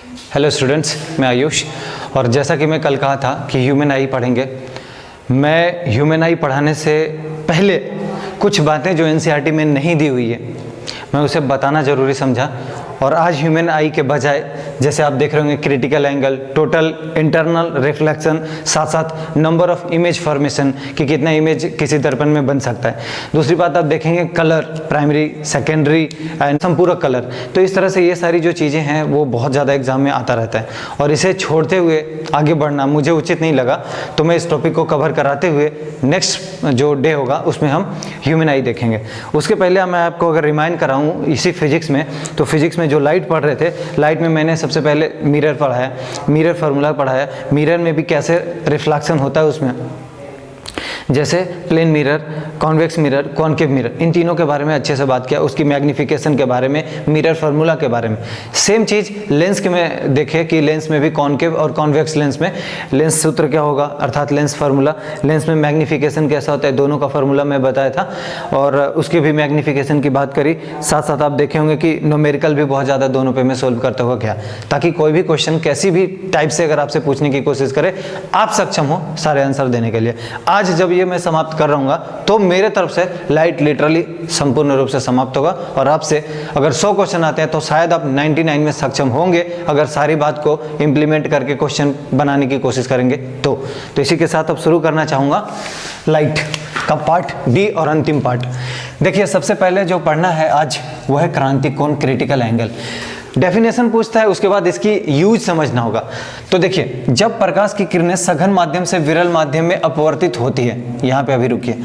Hello students, मैं आयुष। और जैसा कि मैं कल कहा था कि ह्यूमन आई पढ़ेंगे, मैं ह्यूमन आई पढ़ाने से पहले कुछ बातें जो एनसीईआरटी में नहीं दी हुई है मैं उसे बताना ज़रूरी समझा। और आज ह्यूमन आई के बजाय जैसे आप देख रहे होंगे critical angle, total internal reflection, साथ साथ नंबर ऑफ इमेज फॉर्मेशन कि कितना इमेज किसी दर्पण में बन सकता है। दूसरी बात आप देखेंगे कलर, प्राइमरी, सेकेंडरी एंड संपूरक कलर। तो इस तरह से ये सारी जो चीज़ें हैं वो बहुत ज़्यादा एग्जाम में आता रहता है और इसे छोड़ते हुए आगे बढ़ना मुझे उचित नहीं लगा। तो मैं इस टॉपिक को कवर कराते हुए नेक्स्ट जो डे होगा उसमें हम ह्यूमन आई देखेंगे। उसके पहले मैं आपको अगर रिमाइंड कराऊँ इसी फिजिक्स में, तो फिजिक्स में जो लाइट पढ़ रहे थे, लाइट में मैंने सबसे पहले मिरर पढ़ाया, मिरर फार्मूला पढ़ाया, मिरर में भी कैसे रिफ्लेक्शन होता है उसमें, जैसे plane mirror, convex mirror, concave mirror, इन तीनों के बारे में अच्छे से बात किया, उसकी मैग्निफिकेशन के बारे में, मिरर फार्मूला के बारे में। सेम चीज़ लेंस के में देखे कि लेंस में भी कॉनकेव और कॉन्वेक्स लेंस में लेंस सूत्र क्या होगा, अर्थात लेंस फार्मूला, लेंस में मैग्निफिकेशन कैसा होता है, दोनों का फार्मूला मैं बताया था और उसकी भी मैग्निफिकेशन की बात करी। साथ साथ आप देखे होंगे कि न्यूमेरिकल भी बहुत ज़्यादा दोनों पे मैं सोल्व करता हुआ गया, ताकि कोई भी क्वेश्चन कैसी भी टाइप से अगर आपसे पूछने की कोशिश करे आप सक्षम हो सारे आंसर देने के लिए। आज जब ये मैं समाप्त कर रहा हूँ तो मेरे तरफ से लाइट लिटरली संपूर्ण रूप से समाप्त होगा और आपसे अगर 100 क्वेश्चन आते हैं तो शायद आप 99 में सक्षम होंगे अगर सारी बात को इंप्लीमेंट करके क्वेश्चन बनाने की कोशिश करेंगे तो इसी के साथ अब शुरू करना चाहूँगा लाइट का पार्ट डी और अंतिम पार्ट। देखिए, सबसे पहले जो पढ़ना है आज वह है क्रांतिक कोण, क्रिटिकल एंगल। डेफिनेशन पूछता है, उसके बाद इसकी यूज समझना होगा। तो देखिए, जब प्रकाश की किरणें सघन माध्यम से विरल माध्यम में अपवर्तित होती है, यहाँ पे अभी रुकिए,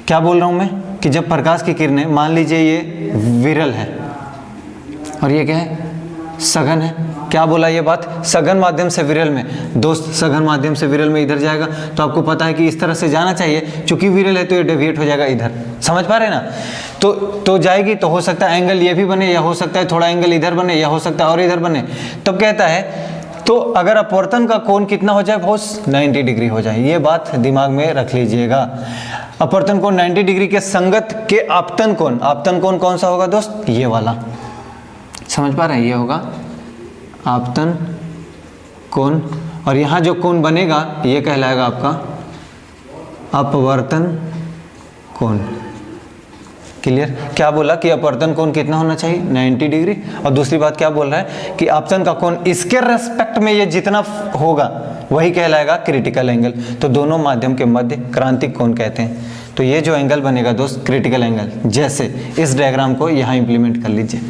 क्या बोल रहा हूँ मैं कि जब प्रकाश की किरणें, मान लीजिए ये विरल है और ये क्या है, सघन है। क्या बोला ये बात, सघन माध्यम से विरल में। दोस्त, सघन माध्यम से विरल में इधर जाएगा तो आपको पता है कि इस तरह से जाना चाहिए, चूंकि विरल है तो ये डेविएट हो जाएगा इधर। समझ पा रहे हैं ना? तो जाएगी तो हो सकता है एंगल ये भी बने, या हो सकता है थोड़ा एंगल इधर बने, या हो सकता है और इधर बने। तब कहता है तो अगर अपवर्तन का कोण कितना हो जाए, बहुत 90 डिग्री हो जाए। ये बात दिमाग में रख लीजिएगा। अपवर्तन कोण 90 डिग्री के संगत के आपतन कोण, आपतन कोण कौन सा होगा दोस्त, ये वाला। समझ पा रहे हैं, ये होगा आपतन कोण और यहाँ जो कोण बनेगा ये कहलाएगा आपका अपवर्तन कोण। क्लियर? क्या बोला कि अपवर्तन कोण कितना होना चाहिए, 90 डिग्री। और दूसरी बात क्या बोल रहा है कि आपतन का कोण इसके रेस्पेक्ट में ये जितना होगा वही कहलाएगा क्रिटिकल एंगल। तो दोनों माध्यम के मध्य क्रांतिक कोण कहते हैं। तो ये जो एंगल बनेगा दोस्त, क्रिटिकल एंगल। जैसे इस डायग्राम को यहाँ इंप्लीमेंट कर लीजिए।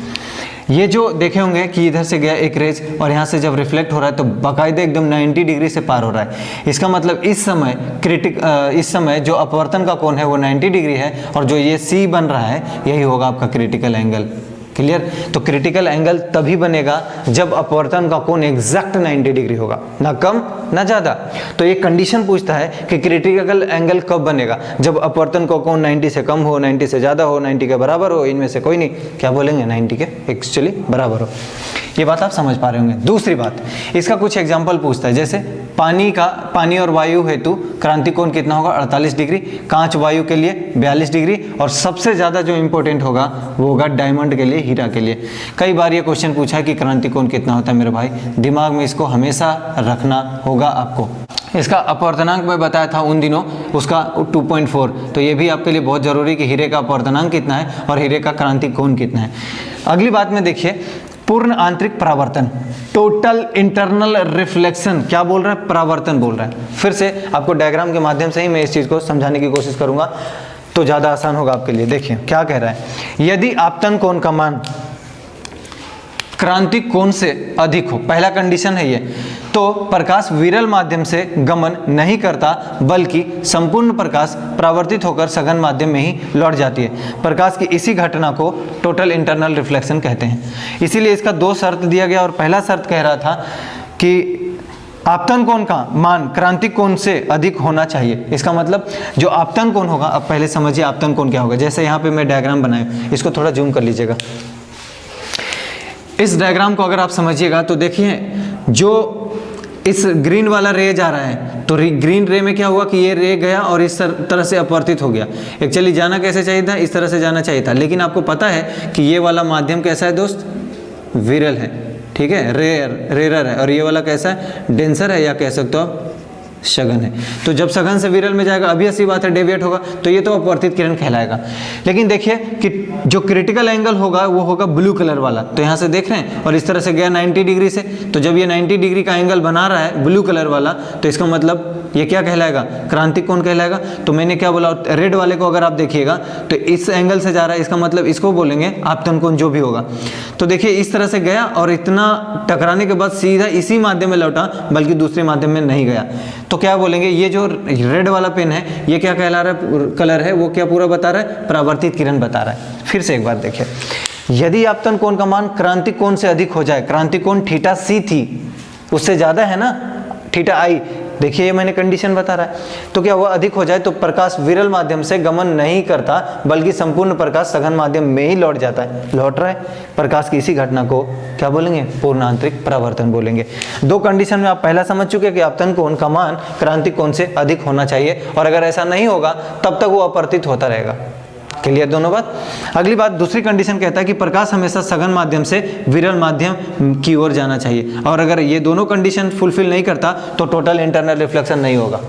ये जो देखे होंगे कि इधर से गया एक रेज और यहाँ से जब रिफ्लेक्ट हो रहा है तो बाकायदे एकदम 90 डिग्री से पार हो रहा है। इसका मतलब इस समय जो अपवर्तन का कोण है वो 90 डिग्री है और जो ये C बन रहा है यही होगा आपका क्रिटिकल एंगल। क्लियर? तो क्रिटिकल एंगल तभी बनेगा जब अपवर्तन का कोण एग्जैक्ट 90 डिग्री होगा, ना कम ना ज़्यादा। तो एक कंडीशन पूछता है कि क्रिटिकल एंगल कब बनेगा, जब अपवर्तन का कोण 90 से कम हो, 90 से ज़्यादा हो, 90 के बराबर हो, इनमें से कोई नहीं। क्या बोलेंगे, 90 के एक्चुअली बराबर हो। ये बात आप समझ पा रहे होंगे। दूसरी बात, इसका कुछ एग्जाम्पल पूछता है, जैसे पानी और वायु हेतु क्रांतिक कोण कितना होगा, 48 डिग्री। कांच वायु के लिए 42 डिग्री। और सबसे ज़्यादा जो इंपॉर्टेंट होगा वो होगा डायमंड के लिए, हीरा के लिए। कई बार ये क्वेश्चन पूछा है कि क्रांतिक कोण कितना होता है मेरे भाई, दिमाग में इसको हमेशा रखना होगा आपको। इसका अपवर्तनांक मैं बताया था उन दिनों, उसका 2.4। तो ये भी आपके लिए बहुत जरूरी कि हीरे का अपवर्तनांक कितना है और हीरे का क्रांतिक कोण कितना है। अगली बात में देखिए, पूर्ण आंतरिक परावर्तन, टोटल इंटरनल रिफ्लेक्शन। क्या बोल रहा है, परावर्तन बोल रहा है। फिर से आपको डायग्राम के माध्यम से ही मैं इस चीज़ को समझाने की कोशिश करूंगा तो ज़्यादा आसान होगा आपके लिए। देखिए क्या कह रहा है, यदि आपतन कोण का मान क्रांतिक कोण से अधिक हो, पहला कंडीशन है ये, तो प्रकाश विरल माध्यम से गमन नहीं करता बल्कि संपूर्ण प्रकाश परावर्तित होकर सघन माध्यम में ही लौट जाती है। प्रकाश की इसी घटना को टोटल इंटरनल रिफ्लेक्शन कहते हैं। इसीलिए इसका 2 शर्त दिया गया और पहला शर्त कह रहा था कि आपतन कोण का मान क्रांतिक कोण से अधिक होना चाहिए। इसका मतलब जो आपतन कोण होगा, अब पहले समझिए आपतन कोण क्या होगा। जैसे यहाँ पे मैं डायग्राम बनाया, इसको थोड़ा जूम कर लीजिएगा। इस डायग्राम को अगर आप समझिएगा तो देखिए, जो इस ग्रीन वाला रे जा रहा है तो ग्रीन रे में क्या हुआ कि ये रे गया और इस तरह से अपवर्तित हो गया। एक्चुअली जाना कैसे चाहिए था, इस तरह से जाना चाहिए था, लेकिन आपको पता है कि ये वाला माध्यम कैसा है दोस्त, विरल है। ठीक है, रेयर है, और ये वाला कैसा है, डेंसर है, या कह सकते हो आप सघन है। तो जब सघन से विरल में जाएगा, अभी ऐसी बात है, डेविएट होगा, तो ये तो अपवर्तित किरण कहलाएगा। लेकिन देखिए कि जो क्रिटिकल एंगल होगा वो होगा ब्लू कलर वाला। तो यहाँ से देख रहे हैं, और इस तरह से गया 90 डिग्री से, तो जब ये 90 डिग्री का एंगल बना रहा है ब्लू कलर वाला, तो इसका मतलब ये क्या कहलाएगा, क्रांतिक कोण कहलाएगा। तो मैंने क्या बोला, रेड वाले को अगर आप देखिएगा तो इस एंगल से जा रहा है, इसका मतलब इसको बोलेंगे आपतन कोण, जो भी होगा। तो देखिए इस तरह से गया, और इतना टकराने के बाद सीधा इसी माध्यम में लौटा, बल्कि दूसरे माध्यम में नहीं गया। तो क्या बोलेंगे, ये जो रेड वाला पेन है ये क्या कहला रहा है, कलर है, वो क्या पूरा बता रहा है, परावर्तित किरण बता रहा है। फिर से एक बार देखिए, यदि आपतन कोण का मान क्रांतिक कोण से अधिक हो जाए, क्रांतिक कोण थीटा सी थी, उससे ज्यादा है ना थीटा आई, देखिए ये मैंने कंडीशन बता रहा है, तो क्या हुआ, अधिक हो जाए तो प्रकाश विरल माध्यम से गमन नहीं करता, बल्कि संपूर्ण प्रकाश सघन माध्यम में ही लौट जाता है, लौट रहा है। प्रकाश की इसी घटना को क्या बोलेंगे, पूर्ण आंतरिक परावर्तन बोलेंगे। दो कंडीशन में आप पहला समझ चुके कि आपतन कोण का मान क्रांतिक कोण से अधिक होना चाहिए, और अगर ऐसा नहीं होगा तब तक वो अपवर्तित होता रहेगा। क्लियर दोनों बात। अगली बात, दूसरी कंडीशन कहता है कि प्रकाश हमेशा सघन माध्यम से विरल माध्यम की ओर जाना चाहिए, और अगर ये दोनों कंडीशन फुलफिल नहीं करता तो टोटल इंटरनल रिफ्लेक्शन नहीं होगा।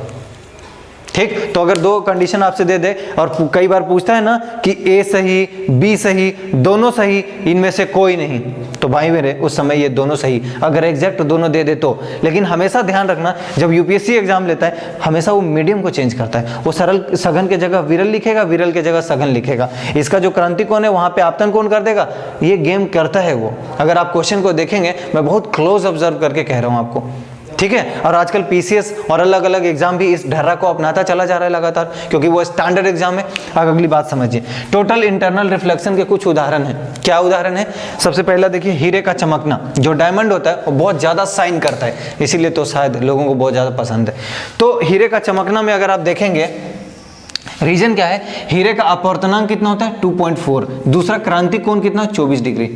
ठीक, तो अगर दो कंडीशन आपसे दे दे, और कई बार पूछता है ना कि ए सही, बी सही, दोनों सही, इनमें से कोई नहीं, तो भाई मेरे उस समय ये दोनों सही, अगर एग्जैक्ट दोनों दे दे तो। लेकिन हमेशा ध्यान रखना, जब यूपीएससी एग्जाम लेता है हमेशा वो मीडियम को चेंज करता है, वो सरल सघन के जगह विरल लिखेगा, विरल के जगह सघन लिखेगा, इसका जो क्रांतिक कोण है वहां पे आपतन कोण कर देगा, ये गेम करता है वो। अगर आप क्वेश्चन को देखेंगे, मैं बहुत क्लोज ऑब्जर्व करके कह रहा हूं आपको, ठीक है। और आजकल पीसीएस और अलग अलग एग्जाम भी इस ढर्रा को अपनाता चला जा रहा है लगातार, क्योंकि वो स्टैंडर्ड एग्जाम है। अब अगली बात समझिए, टोटल इंटरनल रिफ्लेक्शन के कुछ उदाहरण हैं। क्या उदाहरण है, सबसे पहला देखिए, हीरे का चमकना। जो डायमंड होता है वो बहुत ज्यादा शाइन करता है, इसीलिए तो शायद लोगों को बहुत ज्यादा पसंद है। तो हीरे का चमकना में अगर आप देखेंगे, रीजन क्या है, हीरे का अपवर्तनांक कितना होता है 2.4, दूसरा क्रांतिक कोण कितना 24 डिग्री।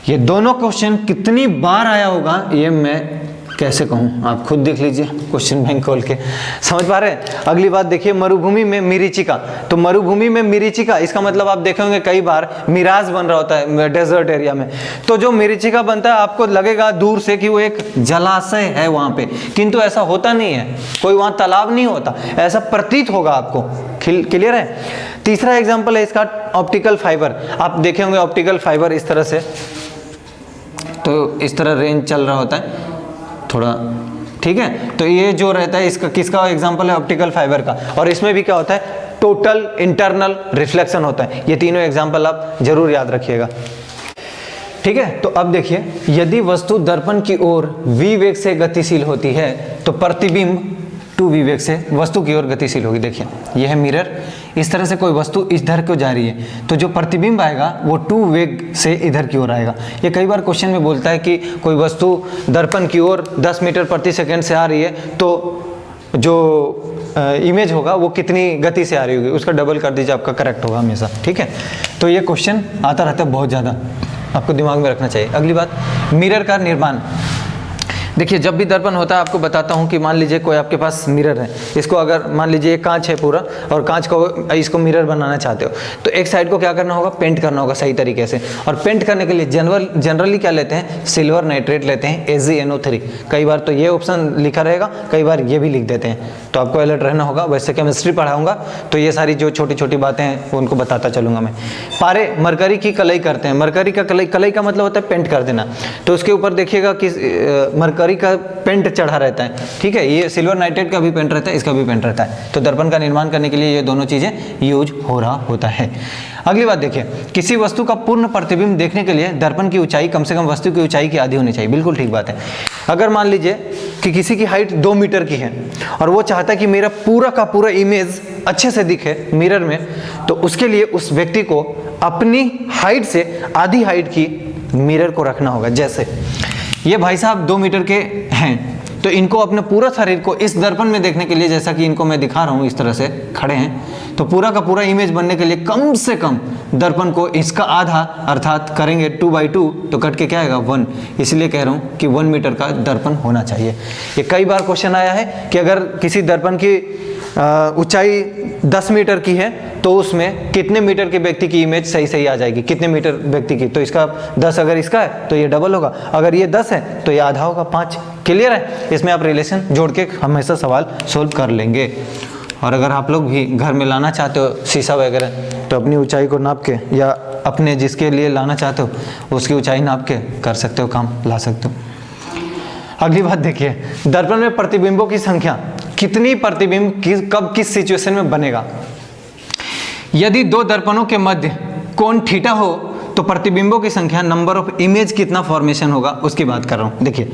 ये दोनों क्वेश्चन कितनी बार आया होगा ये मैं कैसे कहूँ, आप खुद देख लीजिए क्वेश्चन बैंक खोल के, समझ पा रहे हैं। अगली बात देखिए, मरुभूमि में मिरीचिका। तो मरुभूमि में मिरीचिका, इसका मतलब आप देखेंगे कई बार मिराज बन रहा होता है डेजर्ट एरिया में, तो जो मिरीचिका बनता है आपको लगेगा दूर से कि वो एक जलाशय है वहां पे, किंतु ऐसा होता नहीं है, कोई वहां तालाब नहीं होता, ऐसा प्रतीत होगा आपको। क्लियर है। तीसरा एग्जाम्पल है इसका ऑप्टिकल फाइबर। आप देखे होंगे ऑप्टिकल फाइबर इस तरह से, तो इस तरह रेंज चल रहा होता है थोड़ा, ठीक है। तो ये जो रहता है इसका किसका एग्जांपल है, ऑप्टिकल फाइबर का। और इसमें भी क्या होता है, टोटल इंटरनल रिफ्लेक्शन होता है। ये तीनों एग्जांपल आप जरूर याद रखिएगा, ठीक है। तो अब देखिए, यदि वस्तु दर्पण की ओर v वेग से गतिशील होती है तो प्रतिबिंब 2v वेग से वस्तु की ओर गतिशील होगी। देखिए यह है मिरर, इस तरह से कोई वस्तु इधर को जा रही है, तो जो प्रतिबिंब आएगा वो 2 वेग से इधर की ओर आएगा। ये कई बार क्वेश्चन में बोलता है कि कोई वस्तु दर्पण की ओर 10 मीटर प्रति सेकंड से आ रही है, तो जो इमेज होगा वो कितनी गति से आ रही होगी, उसका डबल कर दीजिए, आपका करेक्ट होगा हमेशा, ठीक है। तो ये क्वेश्चन आता रहता है बहुत ज़्यादा, आपको दिमाग में रखना चाहिए। अगली बात, मिरर का निर्माण। देखिए जब भी दर्पण होता है आपको बताता हूँ कि मान लीजिए कोई आपके पास मिरर है, इसको अगर मान लीजिए एक कांच है पूरा, और कांच को इसको मिरर बनाना चाहते हो, तो एक साइड को क्या करना होगा, पेंट करना होगा सही तरीके से। और पेंट करने के लिए जनरली क्या लेते हैं, सिल्वर नाइट्रेट लेते हैं, AgNO3। कई बार तो ये ऑप्शन लिखा रहेगा, कई बार ये भी लिख देते हैं, तो आपको अलर्ट रहना होगा। वैसे केमिस्ट्री पढ़ाऊंगा तो ये सारी जो छोटी छोटी बातें हैं उनको बताता चलूंगा मैं। पारे मरकरी की कलई करते हैं। मरकरी का कलई का मतलब होता है पेंट कर देना। तो उसके ऊपर देखिएगा कि मरकरी का पेंट चढ़ा रहता है, ठीक है। ये सिल्वर नाइट्रेट का भी पेंट रहता है, इसका भी पेंट रहता है। तो दर्पण का निर्माण करने के लिए ये दोनों चीजें यूज हो रहा होता है। अगली बात देखिए, किसी वस्तु का पूर्ण प्रतिबिंब देखने के लिए दर्पण की ऊंचाई कम से कम वस्तु की ऊंचाई की आधी होनी चाहिए। बिल्कुल ठीक बात है। अगर मान लीजिए कि किसी की हाइट 2 मीटर की है और वो चाहता है कि मेरा पूरा का पूरा इमेज अच्छे से दिखे मिरर में, तो उसके लिए उस व्यक्ति को अपनी हाइट से आधी हाइट की मिरर को रखना होगा। जैसे ये भाई साहब 2 मीटर के हैं, तो इनको अपने पूरा शरीर को इस दर्पण में देखने के लिए, जैसा कि इनको मैं दिखा रहा हूँ इस तरह से खड़े हैं, तो पूरा का पूरा इमेज बनने के लिए कम से कम दर्पण को इसका आधा अर्थात करेंगे 2/2, तो कट के क्या आएगा 1। इसलिए कह रहा हूँ कि 1 मीटर का दर्पण होना चाहिए। ये कई बार क्वेश्चन आया है कि अगर किसी दर्पण की ऊंचाई 10 मीटर की है तो उसमें कितने मीटर के व्यक्ति की इमेज सही सही आ जाएगी, कितने मीटर व्यक्ति की, तो इसका 10 अगर इसका है तो ये डबल होगा, अगर ये 10 है तो ये आधा होगा 5। क्लियर है? इसमें आप रिलेशन जोड़ के हमेशा सवाल सोल्व कर लेंगे। और अगर आप लोग भी घर में लाना चाहते हो शीशा वगैरह तो अपनी ऊंचाई को नाप के या अपने जिसके लिए लाना चाहते हो उसकी ऊंचाई नाप के कर सकते हो, काम ला सकते हो। अगली बात देखिए, दर्पण में प्रतिबिंबों की संख्या, कितनी प्रतिबिंब कब किस सिचुएशन में बनेगा। यदि दो दर्पणों के मध्य कोण थीटा हो तो प्रतिबिंबों की संख्या, नंबर ऑफ इमेज कितना फॉर्मेशन होगा उसकी बात कर रहा हूं। देखिए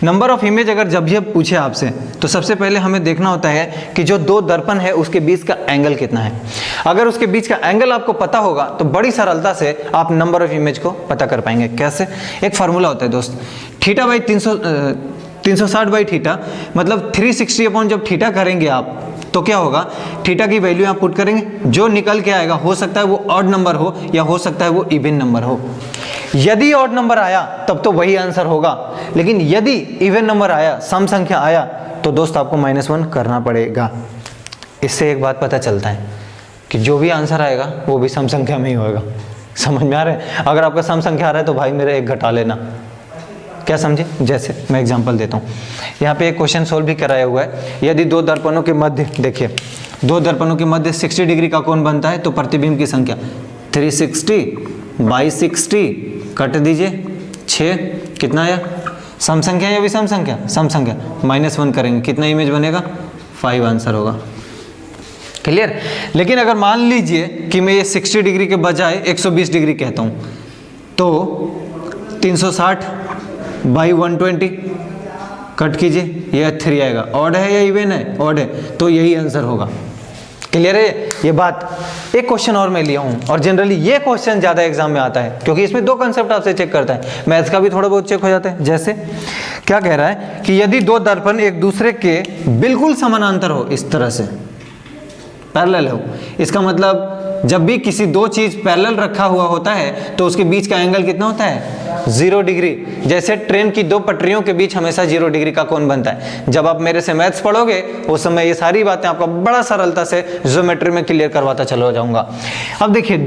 नंबर ऑफ इमेज अगर जब भी पूछे आपसे तो सबसे पहले हमें देखना होता है कि जो दो दर्पण है उसके बीच का एंगल कितना है। अगर उसके बीच का एंगल आपको पता होगा तो बड़ी सरलता से आप नंबर ऑफ इमेज को पता कर पाएंगे। कैसे? एक फार्मूला होता है दोस्त, थीटा बाई 360 बाई थीटा, मतलब 360 अपॉन जब थीटा करेंगे आप तो क्या होगा, थीटा की वैल्यू आप पुट करेंगे, जो निकल के आएगा हो सकता है वो ऑड नंबर हो या हो सकता है वो इवन नंबर हो। यदि ऑड नंबर आया तब तो वही आंसर होगा, लेकिन यदि इवन नंबर आया, सम संख्या आया, तो दोस्त आपको -1 करना पड़ेगा। इससे एक बात पता चलता है कि जो भी आंसर आएगा वो भी सम संख्या में ही होगा। समझ में आ रहा है? अगर आपका सम संख्या आ रहा है तो भाई मेरा एक घटा लेना। क्या समझे? जैसे मैं एग्जांपल देता हूँ, यहाँ पे एक क्वेश्चन सोल्व भी कराया हुआ है। यदि दो दर्पणों के मध्य, देखिए दो दर्पणों के मध्य 60 डिग्री का कोण बनता है तो प्रतिबिंब की संख्या 360 बाई 60 कट दीजिए 6, कितना आया? सम संख्या या विषम संख्या? सम संख्या, -1 करेंगे, कितना इमेज बनेगा? 5 आंसर होगा। क्लियर? लेकिन अगर मान लीजिए कि मैं ये 60 डिग्री के बजाय 120 डिग्री कहता हूँ तो 360 बाई 120 कट कीजिए, ये 3 आएगा। ऑड है या इवन है? ऑड है, तो यही आंसर होगा। क्लियर है ये बात? एक क्वेश्चन और मैं लिया हूं और जनरली ये क्वेश्चन ज्यादा एग्जाम में आता है क्योंकि इसमें दो कंसेप्ट आपसे चेक करता है, मैथ्स का भी थोड़ा बहुत चेक हो जाता है। जैसे क्या कह रहा है कि यदि दो दर्पण एक दूसरे के बिल्कुल समानांतर हो, इस तरह से पैरेलल हो, इसका मतलब जब भी किसी दो चीज पैरेलल रखा हुआ होता है तो उसके बीच का एंगल कितना होता है? 0 डिग्री। जैसे ट्रेन की दो पटरियों के बीच हमेशा 0 डिग्री का कोण बनता है। जब आप मेरे से मैथ्स पढ़ोगे उस समय ये सारी बातें आपको बड़ा सरलता से ज्योमेट्री में क्लियर करवाता चला जाऊंगा। अब देखिए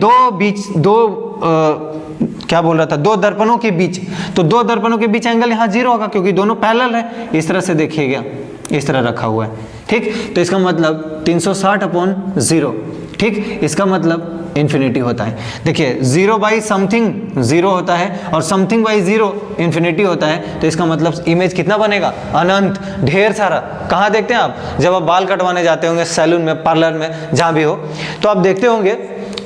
क्या बोल रहा था, दो दर्पणों के बीच, तो दो दर्पणों के बीच एंगल यहाँ 0 होगा क्योंकि दोनों पैरेलल है। इस तरह से देखिएगा, इस तरह रखा हुआ है, ठीक। तो इसका मतलब 360 अपॉन 0, ठीक। इसका मतलब इन्फिनिटी होता है। देखिए 0 बाई समथिंग 0 होता है और समथिंग बाई 0 इन्फिनिटी होता है। तो इसका मतलब इमेज कितना बनेगा? अनंत, ढेर सारा। कहाँ देखते हैं आप? जब आप बाल कटवाने जाते होंगे सैलून में, पार्लर में, जहाँ भी हो, तो आप देखते होंगे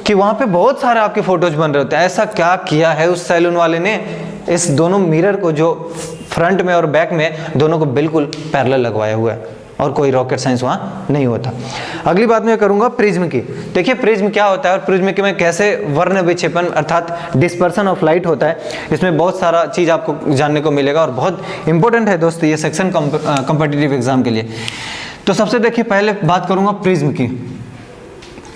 कि वहाँ पे बहुत सारे आपके फोटोज बन रहे होते हैं। ऐसा क्या किया है उस सैलून वाले ने, इस दोनों मिरर को जो फ्रंट में और बैक में दोनों को बिल्कुल पैरेलल लगवाया हुआ है और कोई रॉकेट साइंस वहाँ नहीं होता। अगली बात मैं करूँगा प्रिज्म की। देखिए प्रिज्म क्या होता है और प्रिज्म के में कैसे वर्ण विक्षेपण अर्थात डिस्पर्सन ऑफ लाइट होता है, इसमें बहुत सारा चीज़ आपको जानने को मिलेगा और बहुत इंपॉर्टेंट है दोस्त ये सेक्शन कॉम्पिटिटिव एग्जाम के लिए। तो सबसे देखिए पहले बात करूँगा प्रिज्म की।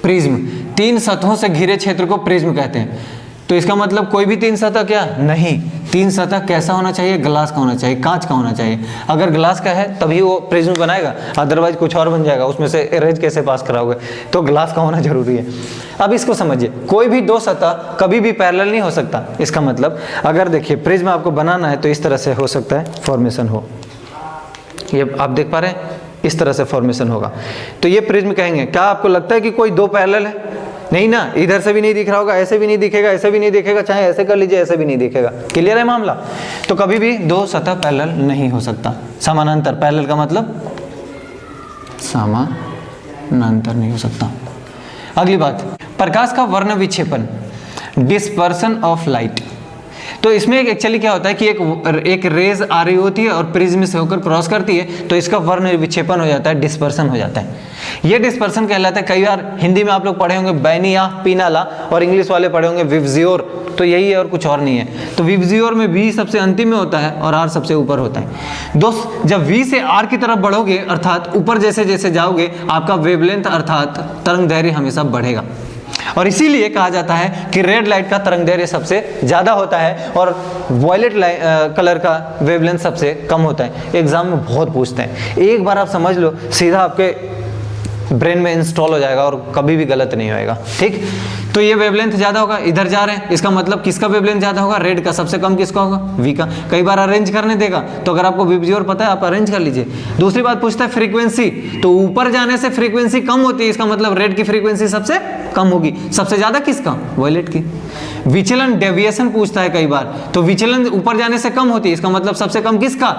प्रिज्म 3 सतहों से घिरे क्षेत्र को प्रिज्म कहते हैं। तो इसका मतलब कोई भी 3 सतह क्या? नहीं, 3 सतह कैसा होना चाहिए? ग्लास का होना चाहिए, कांच का होना चाहिए। अगर ग्लास का है तभी वो प्रिज्म बनाएगा, अदरवाइज कुछ और बन जाएगा, उसमें से इरेज कैसे पास कराओगे? तो ग्लास का होना जरूरी है। अब इसको समझिए, कोई भी दो सतह कभी भी पैरेलल नहीं हो सकता। इसका मतलब अगर देखिए प्रिज्म आपको बनाना है तो इस तरह से हो सकता है फॉर्मेशन हो, ये आप देख पा रहे हैं, इस तरह से फॉर्मेशन होगा। तो ये प्रिज्म कहेंगे। क्या आपको लगता है कि कोई दो पैरेलल है? नहीं ना, इधर से भी नहीं दिख रहा होगा, ऐसे भी नहीं दिखेगा, ऐसे भी नहीं दिखेगा, चाहे ऐसे कर लीजिए ऐसे भी नहीं दिखेगा। क्लियर है मामला? तो कभी भी दो सतह पैरेलल नहीं हो सकता। समानांतर, पैरेलल का मतलब समानांतर नहीं हो सकता। अगली बात, प्रकाश का वर्ण विक्षेपण, डिस्पर्सन ऑफ लाइट। तो इसमें एक्चुअली क्या होता है कि एक रेज आ रही होती है और प्रिज्म से होकर क्रॉस करती है, तो इसका वर्ण विक्षेपण हो जाता है, डिस्पर्सन हो जाता है। ये डिस्पर्सन कहलाता है। कई बार हिंदी में आप लोग पढ़े होंगे बैनिया पीनाला और इंग्लिश वाले पढ़े होंगे विवजियोर, तो यही है और कुछ और नहीं है। तो विवजियोर में वी सबसे अंतिम में होता है और आर सबसे ऊपर होता है। दोस्त जब वी से आर की तरफ बढ़ोगे अर्थात ऊपर जैसे जैसे जाओगे, आपका वेवलेंथ अर्थात तरंग दैर्घ्य हमेशा बढ़ेगा और इसीलिए कहा जाता है कि रेड लाइट का तरंग दैर्घ्य सबसे ज्यादा होता है और वॉयलेट कलर का वेवलेंथ सबसे कम होता है। एग्जाम में बहुत पूछते हैं, एक बार आप समझ लो, सीधा आपके ब्रेन में इंस्टॉल हो जाएगा और कभी भी गलत नहीं होएगा। ठीक, तो ये वेवलेंथ ज़्यादा होगा, इधर जा रहे हैं, इसका मतलब किसका वेवलेंथ ज़्यादा होगा? रेड का। सबसे कम किसका होगा? वी का। कई बार अरेंज करने देगा, तो अगर आपको विबज्योर पता है आप अरेंज कर लीजिए। दूसरी बात पूछता है फ्रीक्वेंसी, तो ऊपर जाने से फ्रीक्वेंसी कम होती है, इसका मतलब रेड की फ्रीक्वेंसी सबसे कम होगी। सबसे ज़्यादा किसका? वायलेट की। विचलन डेविएशन पूछता है कई बार, तो विचलन ऊपर जाने से कम होती है, इसका मतलब सबसे कम किसका?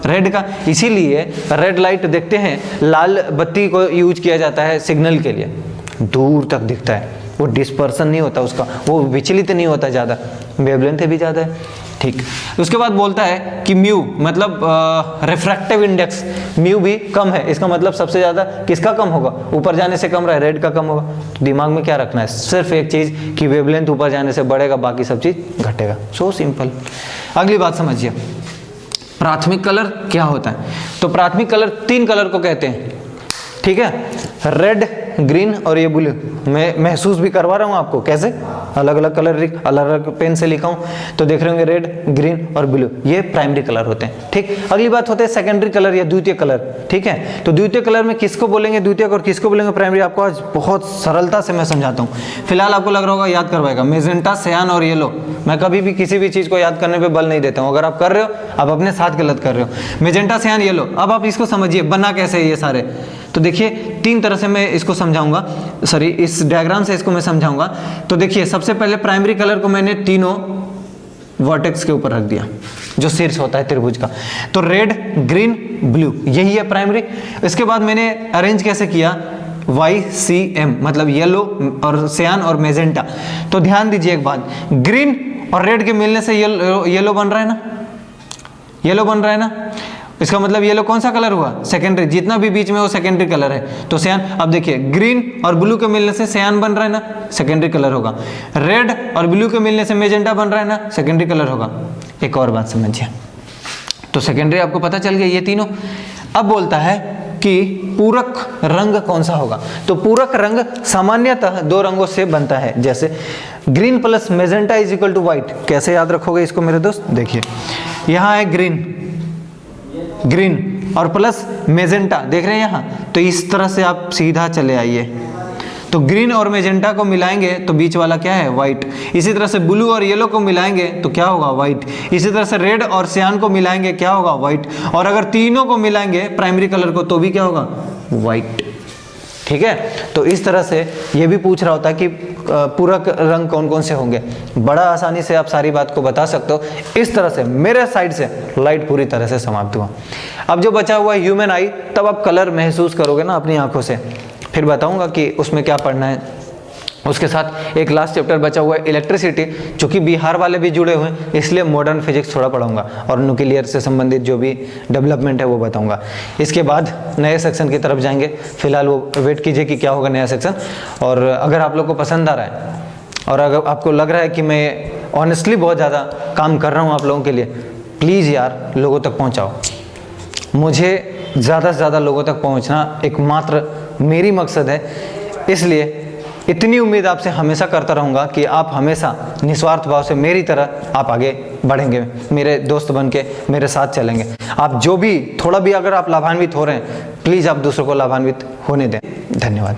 रेड का। इसीलिए रेड लाइट देखते हैं, लाल बत्ती को यूज किया जाता है सिग्नल के लिए, दूर तक दिखता है, वो डिस्पर्सन नहीं होता उसका, वो विचलित नहीं होता ज़्यादा, वेवलेंथ भी ज़्यादा है। ठीक, उसके बाद बोलता है कि म्यू मतलब रिफ्रैक्टिव इंडेक्स, म्यू भी कम है, इसका मतलब सबसे ज़्यादा किसका कम होगा? ऊपर जाने से कम रहा है, रेड का कम होगा। तो दिमाग में क्या रखना है? सिर्फ एक चीज़ कि वेवलेंथ ऊपर जाने से बढ़ेगा, बाकी सब चीज़ घटेगा। So simple. अगली बात समझिए, प्राथमिक कलर क्या होता है? तो प्राथमिक कलर 3 कलर को कहते हैं, ठीक है, रेड, ग्रीन और ये ब्लू। मैं महसूस भी करवा रहा हूँ आपको, कैसे अलग अलग कलर अलग अलग पेन से लिखा हूँ, तो देख रहे होंगे रेड, ग्रीन और ब्लू, ये प्राइमरी कलर होते हैं। ठीक, अगली बात होते हैं सेकेंडरी कलर या द्वितीय कलर। ठीक है, तो द्वितीय कलर में किसको बोलेंगे द्वितीयक और किसको बोलेंगे प्राइमरी? आपको आज बहुत सरलता से मैं समझाता हूँ। फिलहाल आपको लग रहा होगा याद करवाएगा, मेजेंटा, सियान और येलो। मैं कभी भी किसी भी चीज़ को याद करने पर बल नहीं देता हूँ, अगर आप कर रहे हो आप अपने साथ गलत कर रहे हो। मेजेंटा, सियान, येलो। अब आप इसको समझिए बना कैसे ये सारे, तो देखिए 3 तरह से मैं इसको समझाऊंगा, सॉरी इस डायग्राम से इसको मैं समझाऊंगा। तो देखिए सबसे पहले प्राइमरी कलर को मैंने तीनों वर्टेक्स के ऊपर रख दिया, जो शीर्ष होता है त्रिभुज का। तो रेड, ग्रीन, ब्लू, यही है प्राइमरी। इसके बाद मैंने अरेंज कैसे किया? YCM मतलब येलो और सियान और मेजेंटा। तो ध्यान दीजिए एक बात, ग्रीन और रेड के मिलने से येलो बन रहा है ना, येलो बन रहा है ना, इसका मतलब येलो कौन सा कलर हुआ? सेकेंडरी। जितना भी बीच में वो सेकेंडरी कलर है। तो सियान, अब देखिए ग्रीन और ब्लू के मिलने से सियान बन रहा है ना, सेकेंडरी कलर होगा। रेड और ब्लू के मिलने से मेजेंटा बन रहा है ना, सेकेंडरी कलर होगा। एक और बात समझिए, तो सेकेंडरी आपको पता चल गया ये तीनों। अब बोलता है कि पूरक रंग कौन सा होगा? तो पूरक रंग सामान्यतः 2 रंगों से बनता है, जैसे green plus magenta is equal to white. कैसे याद रखोगे इसको मेरे दोस्त? देखिए यहाँ है ग्रीन, ग्रीन और प्लस मेजेंटा, देख रहे हैं यहाँ, तो इस तरह से आप सीधा चले आइए, तो ग्रीन और मेजेंटा को मिलाएंगे तो बीच वाला क्या है? व्हाइट। इसी तरह से ब्लू और येलो को मिलाएंगे तो क्या होगा? व्हाइट। इसी तरह से रेड और सियान को मिलाएंगे क्या होगा? व्हाइट। और अगर तीनों को मिलाएंगे प्राइमरी कलर को तो भी क्या होगा? व्हाइट। ठीक है, तो इस तरह से ये भी पूछ रहा होता है कि पूरक रंग कौन कौन से होंगे। बड़ा आसानी से आप सारी बात को बता सकते हो। इस तरह से मेरे साइड से लाइट पूरी तरह से समाप्त हुआ। अब जो बचा हुआ है ह्यूमन आई, तब आप कलर महसूस करोगे ना अपनी आंखों से, फिर बताऊंगा कि उसमें क्या पढ़ना है। उसके साथ एक लास्ट चैप्टर बचा हुआ है इलेक्ट्रिसिटी, जो कि बिहार वाले भी जुड़े हुए हैं, इसलिए मॉडर्न फिजिक्स थोड़ा पढ़ाऊंगा और न्यूक्लियर से संबंधित जो भी डेवलपमेंट है वो बताऊंगा। इसके बाद नए सेक्शन की तरफ जाएंगे। फिलहाल वो वेट कीजिए कि क्या होगा नया सेक्शन। और अगर आप लोग को पसंद आ रहा है और अगर आपको लग रहा है कि मैं ऑनेस्टली बहुत ज़्यादा काम कर रहा हूँ आप लोगों के लिए, प्लीज़ यार लोगों तक पहुँचाओ। मुझे ज़्यादा से ज़्यादा लोगों तक पहुँचना एकमात्र मेरी मकसद है, इसलिए इतनी उम्मीद आपसे हमेशा करता रहूँगा कि आप हमेशा निस्वार्थ भाव से मेरी तरह आप आगे बढ़ेंगे, मेरे दोस्त बन के मेरे साथ चलेंगे। आप जो भी थोड़ा भी अगर आप लाभान्वित हो रहे हैं, प्लीज़ आप दूसरों को लाभान्वित होने दें। धन्यवाद।